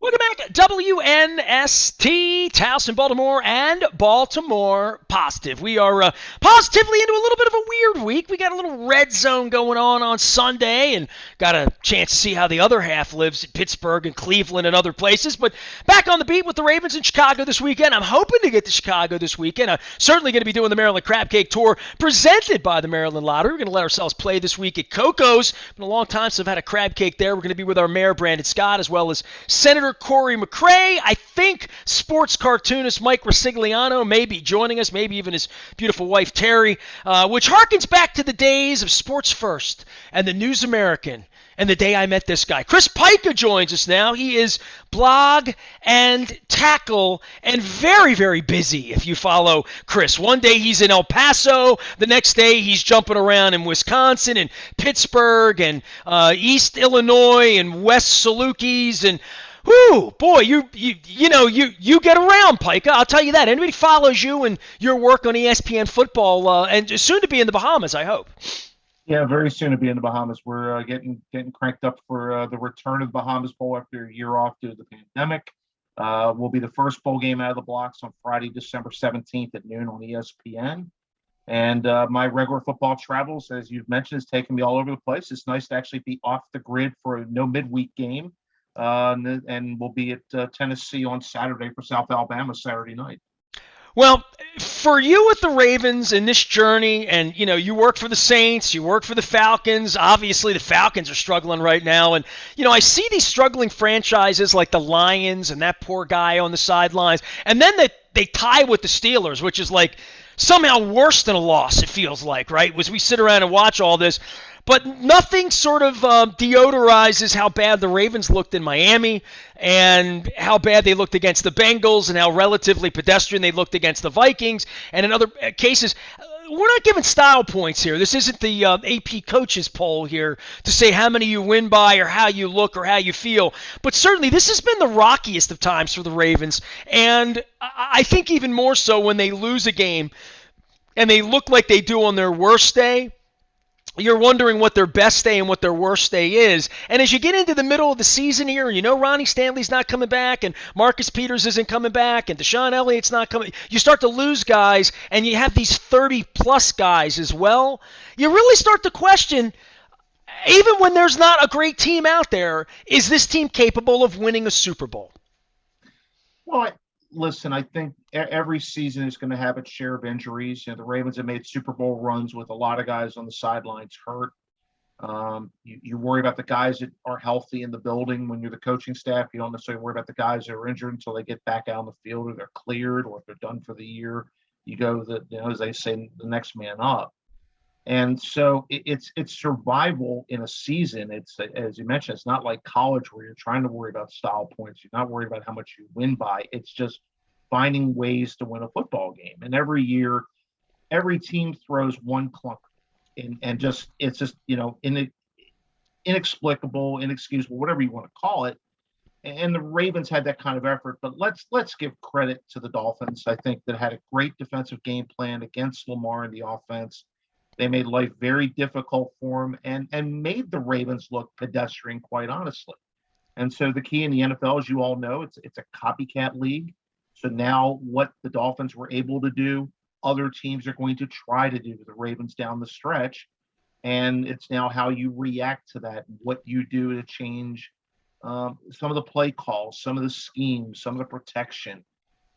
Welcome back, WNST, Towson, Baltimore, and Baltimore Positive. We are positively into a little bit of a weird week. We got a little red zone going on Sunday, and got a chance to see how the other half lives in Pittsburgh and Cleveland and other places. But back on the beat with the Ravens in Chicago this weekend. I'm hoping to get to Chicago this weekend. I'm certainly going to be doing the Maryland Crab Cake Tour presented by the Maryland Lottery. We're going to let ourselves play this week at Coco's. Been a long time since I've had a crab cake there. We're going to be with our mayor, Brandon Scott, as well as Senator Corey McCray. I think sports cartoonist Mike Resigliano may be joining us, maybe even his beautiful wife Terry, which harkens back to the days of Sports First and the News American and the day I met this guy. Chris Pika joins us now. He is blog and tackle and very, very busy if you follow Chris. One day he's in El Paso. The next day he's jumping around in Wisconsin and Pittsburgh and East Illinois and West Salukis and whoo, boy, you get around, Pika. I'll tell you that. Anybody follows you and your work on ESPN football and soon to be in the Bahamas, I hope. Yeah, very soon to be in the Bahamas. We're getting cranked up for the return of the Bahamas Bowl after a year off due to the pandemic. Will be the first bowl game out of the blocks on Friday, December 17th at noon on ESPN. And my regular football travels, as you've mentioned, has taken me all over the place. It's nice to actually be off the grid for no midweek game. And we'll be at Tennessee on Saturday for South Alabama Saturday night. Well, for you with the Ravens in this journey, and you work for the Saints, you work for the Falcons. Obviously, the Falcons are struggling right now, and I see these struggling franchises like the Lions and that poor guy on the sidelines, and then they tie with the Steelers, which is like somehow worse than a loss. It feels like, right? As we sit around and watch all this. But nothing sort of deodorizes how bad the Ravens looked in Miami and how bad they looked against the Bengals and how relatively pedestrian they looked against the Vikings. And in other cases, we're not giving style points here. This isn't the AP coaches poll here to say how many you win by or how you look or how you feel. But certainly this has been the rockiest of times for the Ravens. And I think even more so when they lose a game and they look like they do on their worst day. You're wondering what their best day and what their worst day is. And as you get into the middle of the season here, and Ronnie Stanley's not coming back, and Marcus Peters isn't coming back, and Deshaun Elliott's not coming, you start to lose guys, and you have these 30-plus guys as well. You really start to question, even when there's not a great team out there, is this team capable of winning a Super Bowl? Well, listen, I think every season is going to have its share of injuries. The Ravens have made Super Bowl runs with a lot of guys on the sidelines hurt. You worry about the guys that are healthy in the building. When you're the coaching staff, you don't necessarily worry about the guys that are injured until they get back out on the field or they're cleared or if they're done for the year. You go, as they say, the next man up. And so it's survival in a season. It's, as you mentioned, it's not like college where you're trying to worry about style points. You're not worried about how much you win by. It's just finding ways to win a football game. And every year, every team throws one clunker, and it's just inexplicable, inexcusable, whatever you want to call it. And the Ravens had that kind of effort. But let's give credit to the Dolphins. I think that had a great defensive game plan against Lamar and the offense. They made life very difficult for him and made the Ravens look pedestrian, quite honestly. And so the key in the NFL, as you all know, it's a copycat league. So now what the Dolphins were able to do, other teams are going to try to do to the Ravens down the stretch. And it's now how you react to that, what you do to change some of the play calls, some of the schemes, some of the protection.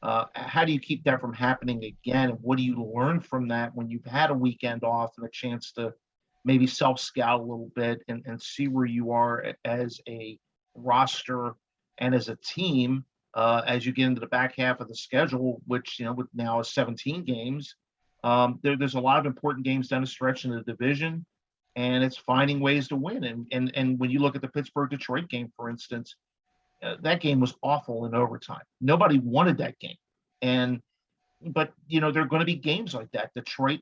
How do you keep that from happening again? And what do you learn from that when you've had a weekend off and a chance to maybe self-scout a little bit and see where you are as a roster and as a team as you get into the back half of the schedule, which, with now is 17 games. There's a lot of important games down the stretch in the division, and it's finding ways to win. And when you look at the Pittsburgh-Detroit game, for instance, that game was awful in overtime. Nobody wanted that game. But there are going to be games like that. Detroit,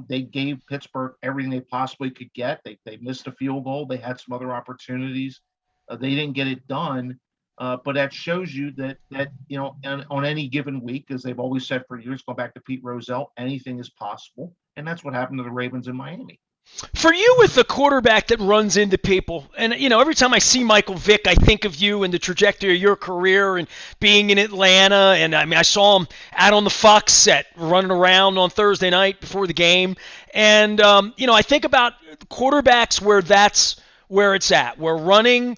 they gave Pittsburgh everything they possibly could get. They missed a field goal. They had some other opportunities. They didn't get it done. But that shows you that on any given week, as they've always said for years, go back to Pete Rozelle, anything is possible. And that's what happened to the Ravens in Miami. For you, with the quarterback that runs into people, and every time I see Michael Vick, I think of you and the trajectory of your career and being in Atlanta. And I mean, I saw him out on the Fox set running around on Thursday night before the game. And I think about quarterbacks where that's where it's at. We're running,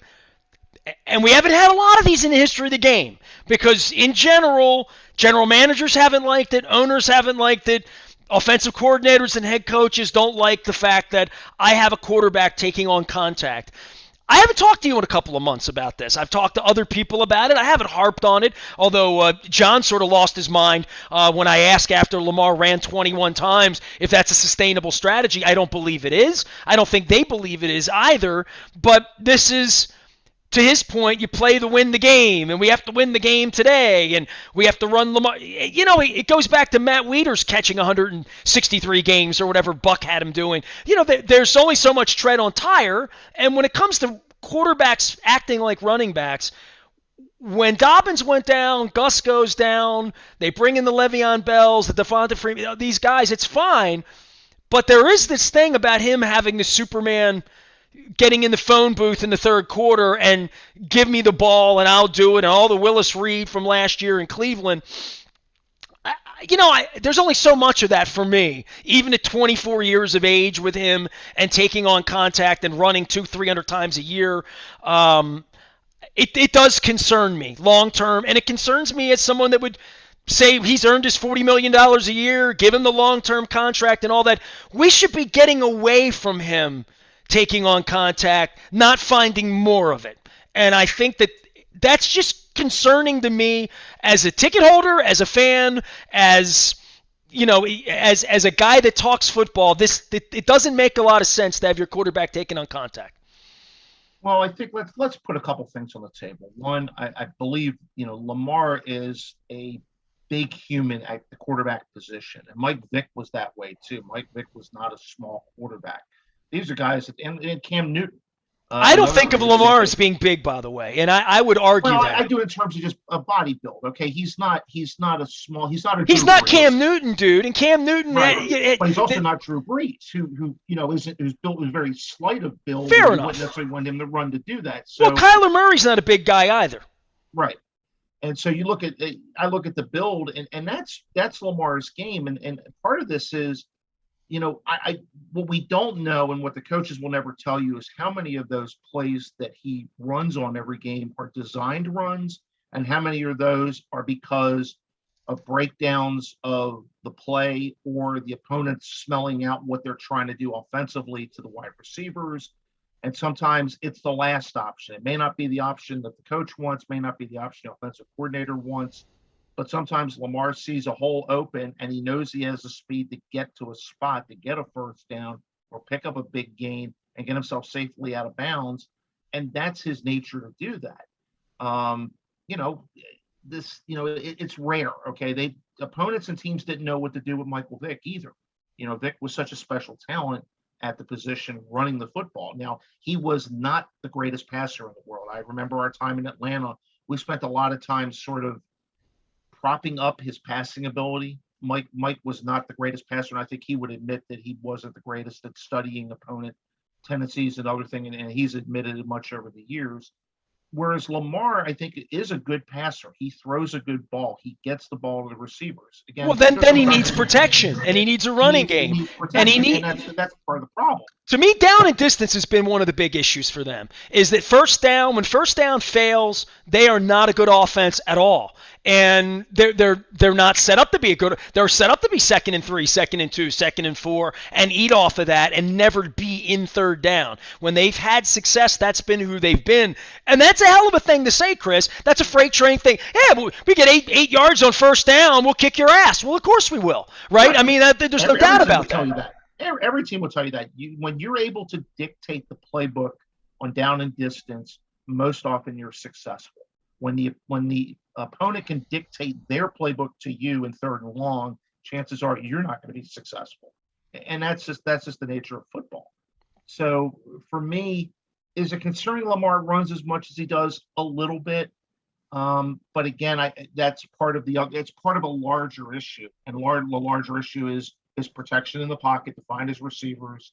and we haven't had a lot of these in the history of the game because, in general managers haven't liked it, owners haven't liked it. Offensive coordinators and head coaches don't like the fact that I have a quarterback taking on contact. I haven't talked to you in a couple of months about this. I've talked to other people about it. I haven't harped on it, although John sort of lost his mind when I asked after Lamar ran 21 times if that's a sustainable strategy. I don't believe it is. I don't think they believe it is either, but this is, to his point, you play to win the game, and we have to win the game today, and we have to run Lamar. It goes back to Matt Wieters catching 163 games or whatever Buck had him doing. There's only so much tread on tire, and when it comes to quarterbacks acting like running backs, when Dobbins went down, Gus goes down, they bring in the Le'Veon Bells, the Devonta Freeman, these guys, it's fine, but there is this thing about him having the Superman getting in the phone booth in the third quarter and give me the ball and I'll do it, and all the Willis Reed from last year in Cleveland. There's only so much of that for me, even at 24 years of age with him and taking on contact and running 200-300 times a year. It does concern me long term, and it concerns me as someone that would say he's earned his $40 million a year, give him the long-term contract and all that. We should be getting away from him taking on contact, not finding more of it. And I think that that's just concerning to me as a ticket holder, as a fan, as as a guy that talks football. It doesn't make a lot of sense to have your quarterback taking on contact. Well, I think let's put a couple things on the table. One, I believe Lamar is a big human at the quarterback position, and Mike Vick was that way too. Mike Vick was not a small quarterback. These are guys and Cam Newton. I don't think of Lamar as being big, by the way, and I would argue that. I do in terms of just a body build. Okay, he's not a small. He's not a. He's not Cam Newton, dude, and Cam Newton. Right. But he's also not Drew Brees, who who's built was very slight of build. Fair enough. You wouldn't necessarily want him to run to do that. So, well, Kyler Murray's not a big guy either. Right. And so you look at I look at the build, and that's Lamar's game, and part of this is. I what we don't know and what the coaches will never tell you is how many of those plays that he runs on every game are designed runs and how many of those are because of breakdowns of the play or the opponent smelling out what they're trying to do offensively to the wide receivers. And sometimes it's the last option. It may not be the option that the coach wants, may not be the option the offensive coordinator wants. But sometimes Lamar sees a hole open and he knows he has the speed to get to a spot, to get a first down or pick up a big gain and get himself safely out of bounds. And that's his nature to do that. It's rare. Okay. Opponents and teams didn't know what to do with Michael Vick either. Vick was such a special talent at the position running the football. Now, he was not the greatest passer in the world. I remember our time in Atlanta. We spent a lot of time sort of propping up his passing ability. Mike was not the greatest passer, and I think he would admit that he wasn't the greatest at studying opponent tendencies and other things, and he's admitted it much over the years. Whereas Lamar, I think, is a good passer. He throws a good ball. He gets the ball to the receivers. Again, well, then he needs protection, and he needs a running game. And that's part of the problem. To me, down and distance has been one of the big issues for them, is that when first down fails, they are not a good offense at all. And they're not set up to be they're set up to be 2nd and 3, 2nd and 2, 2nd and 4, and eat off of that and never be in third down. When they've had success, that's been who they've been. And that's a hell of a thing to say, Chris. That's a freight train thing. Yeah, we get eight yards on first down, we'll kick your ass. Well, of course we will, right? I mean, there's no doubt about that. Every team will tell you that. When you're able to dictate the playbook on down and distance, most often you're successful. When the opponent can dictate their playbook to you in third and long, chances are you're not going to be successful. And that's just the nature of football. So for me, is it concerning Lamar runs as much as he does? A little bit. But again, it's part of a larger issue. And the larger issue is his protection in the pocket to find his receivers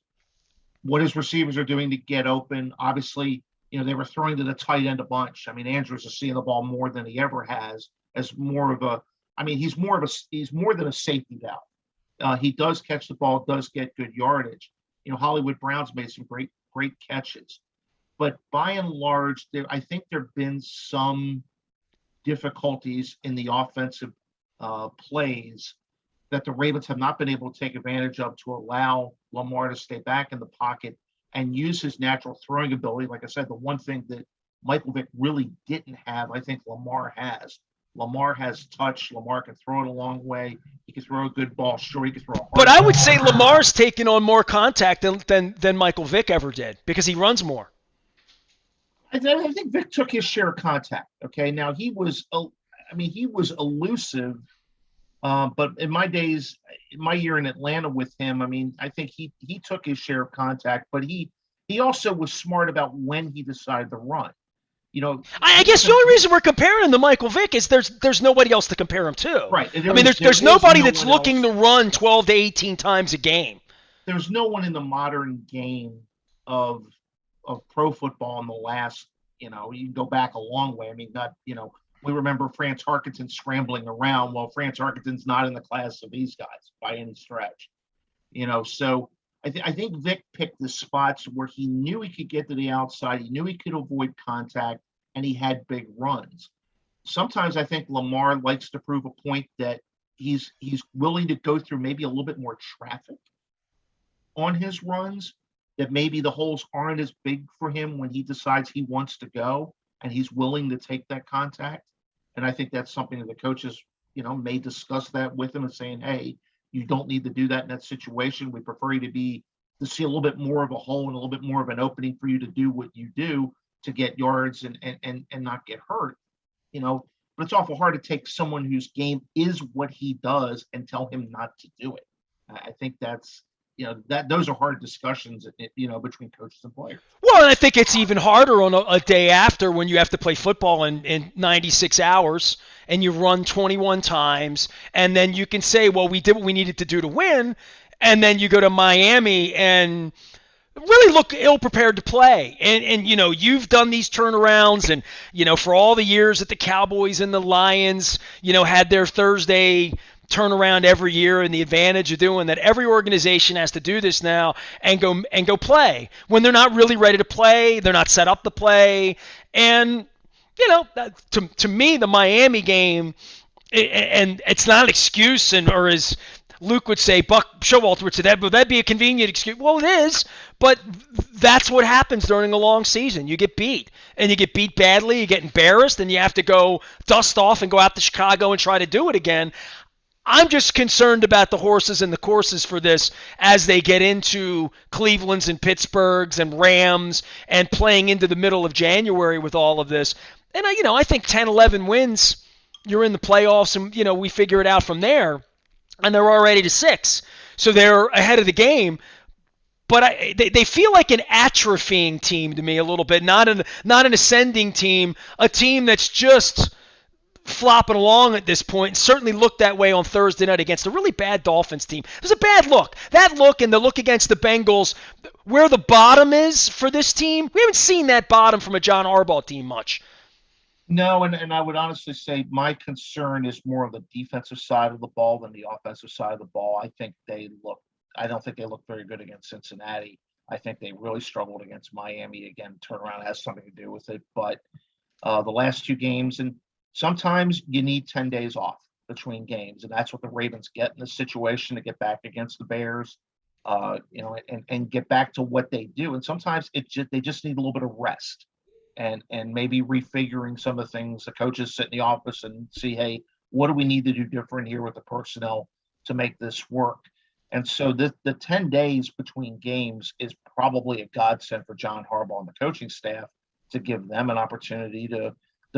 what his receivers are doing to get open. Obviously, they were throwing to the tight end a bunch. I mean, Andrews is seeing the ball more than he ever has as more of a, I mean, he's more than a safety valve. He does catch the ball, does get good yardage. Hollywood Brown's made some great catches. But by and large, I think there have been some difficulties in the offensive plays that the Ravens have not been able to take advantage of to allow Lamar to stay back in the pocket and use his natural throwing ability. Like I said, the one thing that Michael Vick really didn't have, I think Lamar has. Lamar has touch. Lamar can throw it a long way. He can throw a good ball. Sure, he can throw a hard But I would ball. say Lamar's taken on more contact than Michael Vick ever did because he runs more. I think Vick took his share of contact. Okay, now he was elusive. But in my days, in my year in Atlanta with him, I mean, I think he took his share of contact, but he also was smart about when he decided to run. I guess the only reason we're comparing him to Michael Vick is there's nobody else to compare him to. Right. I mean, there's nobody that's looking to run 12 to 18 times a game. There's no one in the modern game of pro football in the last, you can go back a long way. I mean, not, we remember France Harkington scrambling around. Well, France Harkington's not in the class of these guys by any stretch. So I think Vic picked the spots where he knew he could get to the outside. He knew he could avoid contact, and he had big runs. Sometimes I think Lamar likes to prove a point that he's willing to go through maybe a little bit more traffic on his runs, that maybe the holes aren't as big for him when he decides he wants to go and he's willing to take that contact. And I think that's something that the coaches, may discuss that with him and saying, hey, you don't need to do that in that situation. We prefer you to see a little bit more of a hole and a little bit more of an opening for you to do what you do to get yards and not get hurt. But it's awful hard to take someone whose game is what he does and tell him not to do it. I think that's, those are hard discussions, between coaches and players. Well, and I think it's even harder on a day after when you have to play football in 96 hours and you run 21 times, and then you can say, well, we did what we needed to do to win, and then you go to Miami and really look ill-prepared to play. And you've done these turnarounds, and, for all the years that the Cowboys and the Lions, had their Thursday turnaround every year, and the advantage of doing that, every organization has to do this now and go play when they're not really ready to play. They're not set up to play. And to me, the Miami game, and it's not an excuse, or as Luke would say, Buck Showalter would say, would that be a convenient excuse? Well, it is, but that's what happens during a long season. You get beat, and you get beat badly, you get embarrassed, and you have to go dust off and go out to Chicago and try to do it again. I'm just concerned about the horses and the courses for this as they get into Cleveland's and Pittsburgh's and Rams and playing into the middle of January with all of this. And I think 10, 11 wins, you're in the playoffs, and we figure it out from there. And they're already to 6, so they're ahead of the game. But they feel like an atrophying team to me a little bit, not an ascending team, a team that's just flopping along at this point, and certainly looked that way on Thursday night against a really bad Dolphins team. It was a bad look. That look and the look against the Bengals, where the bottom is for this team, we haven't seen that bottom from a John Harbaugh team much. No, and I would honestly say my concern is more on the defensive side of the ball than the offensive side of the ball. I don't think they look very good against Cincinnati. I think they really struggled against Miami. Again, turnaround has something to do with it. But the last 2 games, and sometimes you need 10 days off between games, and that's what the Ravens get in this situation to get back against the Bears, and get back to what they do. And sometimes they just need a little bit of rest and maybe refiguring some of the things. The coaches sit in the office and see, hey, what do we need to do different here with the personnel to make this work? And so the 10 days between games is probably a godsend for John Harbaugh and the coaching staff to give them an opportunity to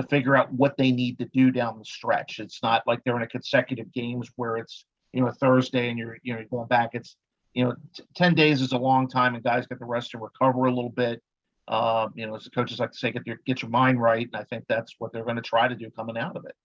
figure out what they need to do down the stretch. It's not like they're in a consecutive games where it's, Thursday and you're going back. It's, 10 days is a long time, and guys get the rest to recover a little bit. As the coaches like to say, get your mind right. And I think that's what they're going to try to do coming out of it.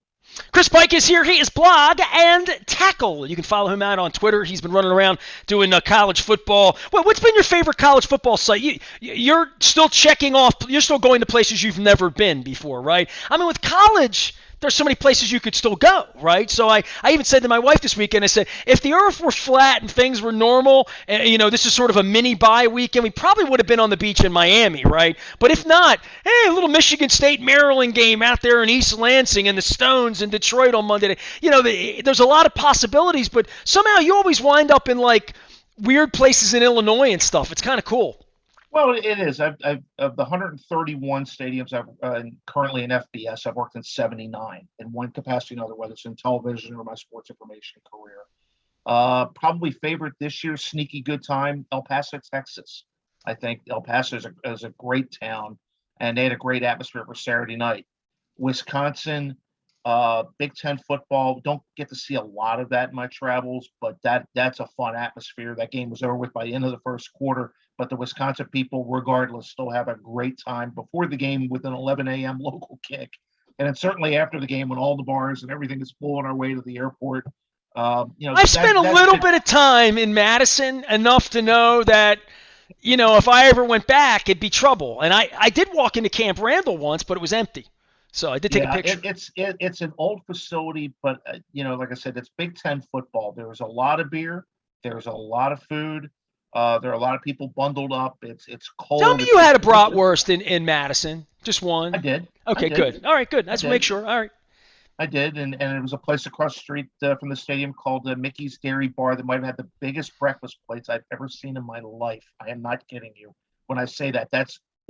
Chris Pike is here. He is Blog and Tackle. You can follow him out on Twitter. He's been running around doing college football. Well, what's been your favorite college football site? You're still checking off. You're still going to places you've never been before, right? I mean, with college, there's so many places you could still go, right? So I even said to my wife this weekend, I said, if the earth were flat and things were normal, and this is sort of a mini bye weekend, we probably would have been on the beach in Miami, right? But if not, hey, a little Michigan State Maryland game out there in East Lansing and the Stones in Detroit on Monday. There's a lot of possibilities, but somehow you always wind up in like weird places in Illinois and stuff. It's kind of cool. Well, it is. I've of the 131 stadiums I've currently in FBS, I've worked in 79 in one capacity or another, whether it's in television or my sports information career. Probably favorite this year, sneaky good time, El Paso, Texas. I think El Paso is a great town, and they had a great atmosphere for Saturday night. Wisconsin, Big Ten football. Don't get to see a lot of that in my travels, but that's a fun atmosphere. That game was over with by the end of the first quarter, but the Wisconsin people, regardless, still have a great time before the game with an 11 a.m. local kick. And then certainly after the game when all the bars and everything is full on our way to the airport. I've spent a little bit of time in Madison, enough to know that, if I ever went back, it'd be trouble. And I did walk into Camp Randall once, but it was empty. So I did take a picture. It's an old facility, but like I said, it's Big Ten football. There's a lot of beer. There's a lot of food. There are a lot of people bundled up. It's cold. Tell me you had a bratwurst in Madison. Just one. I did. Okay, good. All right, good. That's to make sure. All right. I did, and it was a place across the street from the stadium called Mickey's Dairy Bar that might have had the biggest breakfast plates I've ever seen in my life. I am not kidding you when I say that.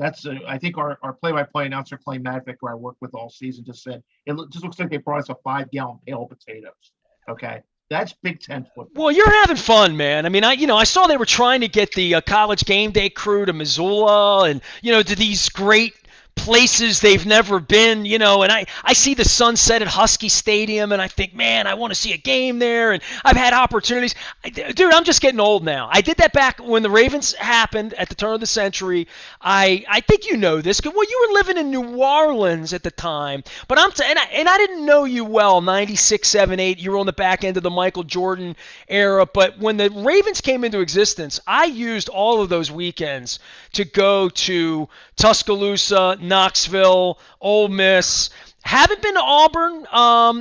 I think our play-by-play announcer, Clay Madvick, who I worked with all season, just said, just looks like they brought us a 5-gallon pail of potatoes. Okay. That's Big Ten football. Well, you're having fun, man. I mean, I saw they were trying to get the college game day crew to Missoula and, to these great places they've never been, and I see the sunset at Husky Stadium and I think, man, I want to see a game there, and I've had opportunities. Dude, I'm just getting old now. I did that back when the Ravens happened at the turn of the century. I think you know this. Well, you were living in New Orleans at the time, but I didn't know you well, 96, 7, 8. You were on the back end of the Michael Jordan era, but when the Ravens came into existence, I used all of those weekends to go to Tuscaloosa, Knoxville, Ole Miss. Haven't been to Auburn,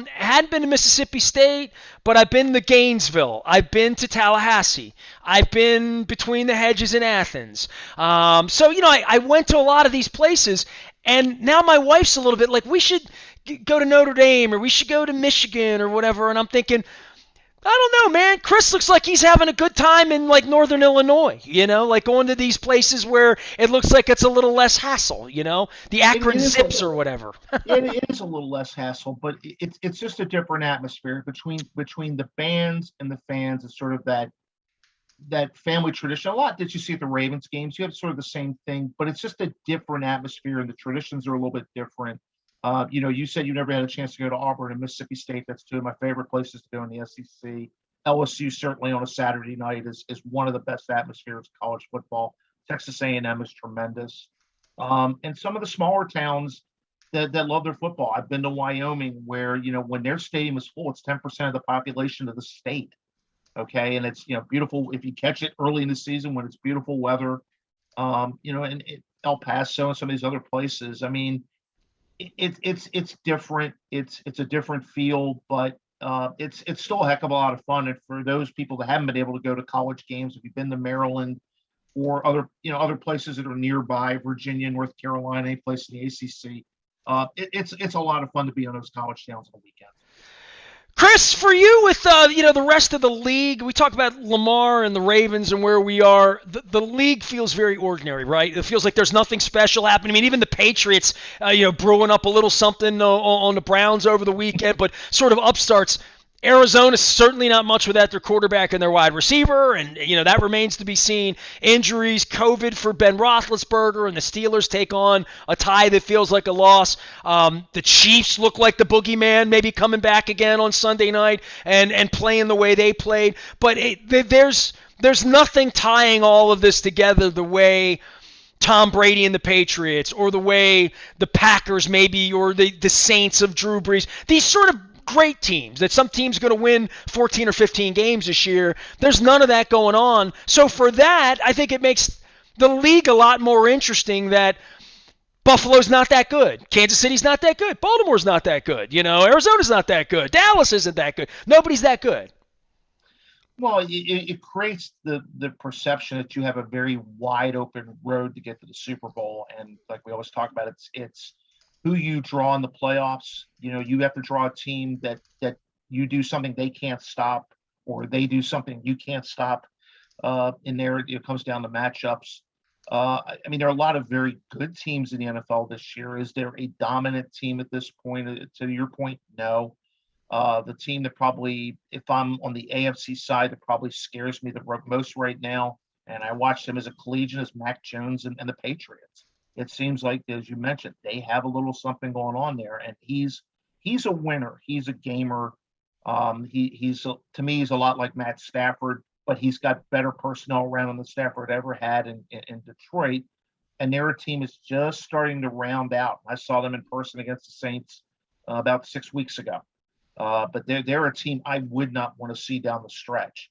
hadn't been to Mississippi State, but I've been to Gainesville. I've been to Tallahassee. I've been between the hedges in Athens. I went to a lot of these places, and now my wife's a little bit like, we should go to Notre Dame or we should go to Michigan or whatever, and I'm thinking, I don't know, man. Chris looks like he's having a good time in like Northern Illinois, like going to these places where it looks like it's a little less hassle, the Akron Zips or whatever. It is a little less hassle, but it's just a different atmosphere between the bands and the fans. It's sort of that family tradition. A lot that you see at the Ravens games, you have sort of the same thing, but it's just a different atmosphere, and the traditions are a little bit different. You said you never had a chance to go to Auburn and Mississippi State. That's two of my favorite places to go in the SEC. LSU certainly on a Saturday night is one of the best atmospheres of college football. Texas A&M is tremendous. And some of the smaller towns that love their football. I've been to Wyoming where, when their stadium is full, it's 10% of the population of the state. Okay. And it's, beautiful if you catch it early in the season when it's beautiful weather, and El Paso and some of these other places. I mean, it's different. It's a different feel, but it's still a heck of a lot of fun. And for those people that haven't been able to go to college games, if you've been to Maryland or other places that are nearby, Virginia, North Carolina, any place in the ACC, it's a lot of fun to be on those college towns on the weekend. Chris, for you with the rest of the league, we talked about Lamar and the Ravens and where we are. The league feels very ordinary, right? It feels like there's nothing special happening. I mean, even the Patriots, brewing up a little something on the Browns over the weekend, but sort of upstarts. Arizona's certainly not much without their quarterback and their wide receiver, and that remains to be seen. Injuries, COVID for Ben Roethlisberger, and the Steelers take on a tie that feels like a loss. The Chiefs look like the boogeyman, maybe coming back again on Sunday night and playing the way they played. But there's nothing tying all of this together the way Tom Brady and the Patriots, or the way the Packers maybe, or the Saints of Drew Brees. These sort of great teams, that some team's going to win 14 or 15 games this year. There's none of that going on. So for that, I think it makes the league a lot more interesting that Buffalo's not that good. Kansas City's not that good. Baltimore's not that good. Arizona's not that good. Dallas isn't that good. Nobody's that good. Well, it creates the perception that you have a very wide open road to get to the Super Bowl, and like we always talk about, it's who you draw in the playoffs. You have to draw a team that you do something they can't stop, or they do something you can't stop. In there, it comes down to matchups. I mean, there are a lot of very good teams in the NFL this year. Is there a dominant team at this point? To your point, no. The team that probably, if I'm on the AFC side, that probably scares me the most right now, and I watched them as a collegiate, is Mac Jones and the Patriots. It seems like, as you mentioned, they have a little something going on there, and he's a winner. He's a gamer. He's to me, he's a lot like Matt Stafford, but he's got better personnel around him than Stafford ever had in Detroit. And their team is just starting to round out. I saw them in person against the Saints about 6 weeks ago. But they're a team I would not want to see down the stretch.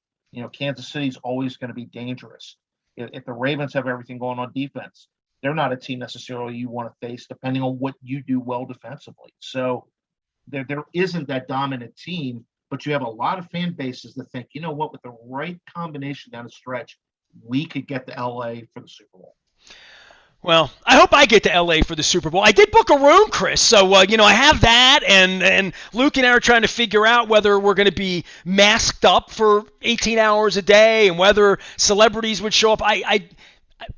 Kansas City's always going to be dangerous. If the Ravens have everything going on defense, they're not a team necessarily you want to face, depending on what you do well defensively. So there isn't that dominant team, but you have a lot of fan bases that think, you know what, with the right combination down the stretch, we could get to LA for the Super Bowl. Well, I hope I get to LA for the Super Bowl. I did book a room, Chris, so I have that, and Luke and I are trying to figure out whether we're going to be masked up for 18 hours a day and whether celebrities would show up.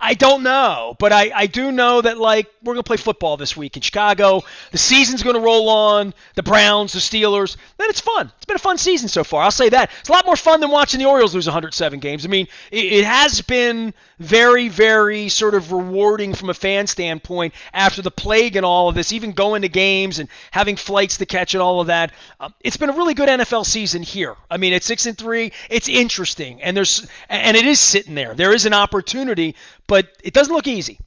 I don't know, but I do know that, we're going to play football this week in Chicago. The season's going to roll on, the Browns, the Steelers. Then it's fun. It's been a fun season so far. I'll say that. It's a lot more fun than watching the Orioles lose 107 games. I mean, it has been very, very sort of rewarding from a fan standpoint after the plague and all of this, even going to games and having flights to catch and all of that. It's been a really good NFL season here. I mean, it's 6-3. It's interesting, and it is sitting there. There is an opportunity, but it doesn't look easy.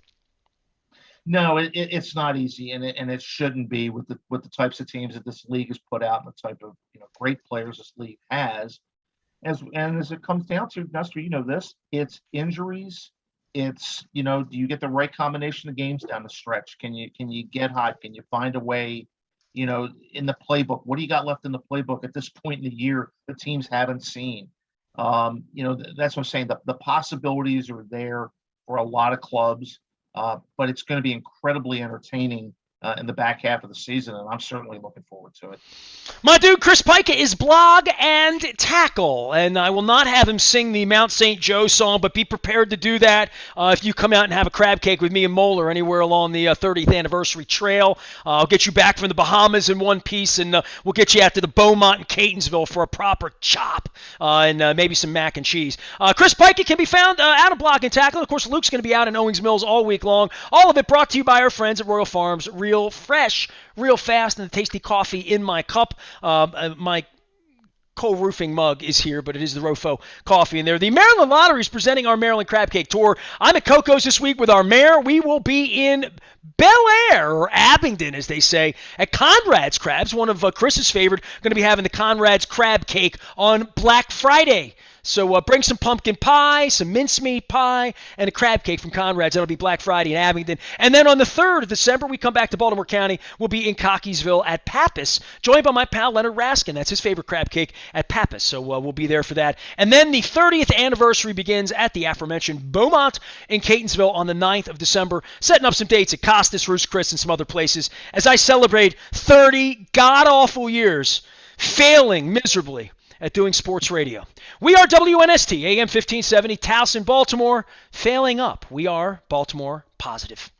No, it's not easy, and it shouldn't be with the types of teams that this league has put out and the type of great players this league has. As it comes down to, Nestor, this, it's injuries. It's do you get the right combination of games down the stretch? Can you get hot? Can you find a way? In the playbook, what do you got left in the playbook at this point in the year the teams haven't seen? That's what I'm saying. The possibilities are there for a lot of clubs, but it's going to be incredibly entertaining in the back half of the season, and I'm certainly looking forward to it. My dude, Chris Pika, is blog and tackle, and I will not have him sing the Mount St. Joe song, but be prepared to do that if you come out and have a crab cake with me and Moeller anywhere along the 30th anniversary trail. I'll get you back from the Bahamas in one piece, and we'll get you out to the Beaumont in Catonsville for a proper chop and maybe some mac and cheese. Chris Pika can be found out of blog and tackle. Of course, Luke's going to be out in Owings Mills all week long. All of it brought to you by our friends at Royal Farms. Real fresh, real fast, and the tasty coffee in my cup. My co-roofing mug is here, but it is the Rofo coffee in there. The Maryland Lottery is presenting our Maryland Crab Cake Tour. I'm at Coco's this week with our mayor. We will be in Bel Air, or Abingdon, as they say, at Conrad's Crabs, one of Chris's favorite. Going to be having the Conrad's Crab Cake on Black Friday. So bring some pumpkin pie, some mincemeat pie, and a crab cake from Conrad's. That'll be Black Friday in Abingdon. And then on the 3rd of December, we come back to Baltimore County. We'll be in Cockeysville at Pappas, joined by my pal Leonard Raskin. That's his favorite crab cake at Pappas. So we'll be there for that. And then the 30th anniversary begins at the aforementioned Beaumont in Catonsville on the 9th of December, setting up some dates at Costas, Roost Chris, and some other places as I celebrate 30 god-awful years failing miserably at doing sports radio. We are WNST, AM 1570, Towson, Baltimore, failing up. We are Baltimore positive.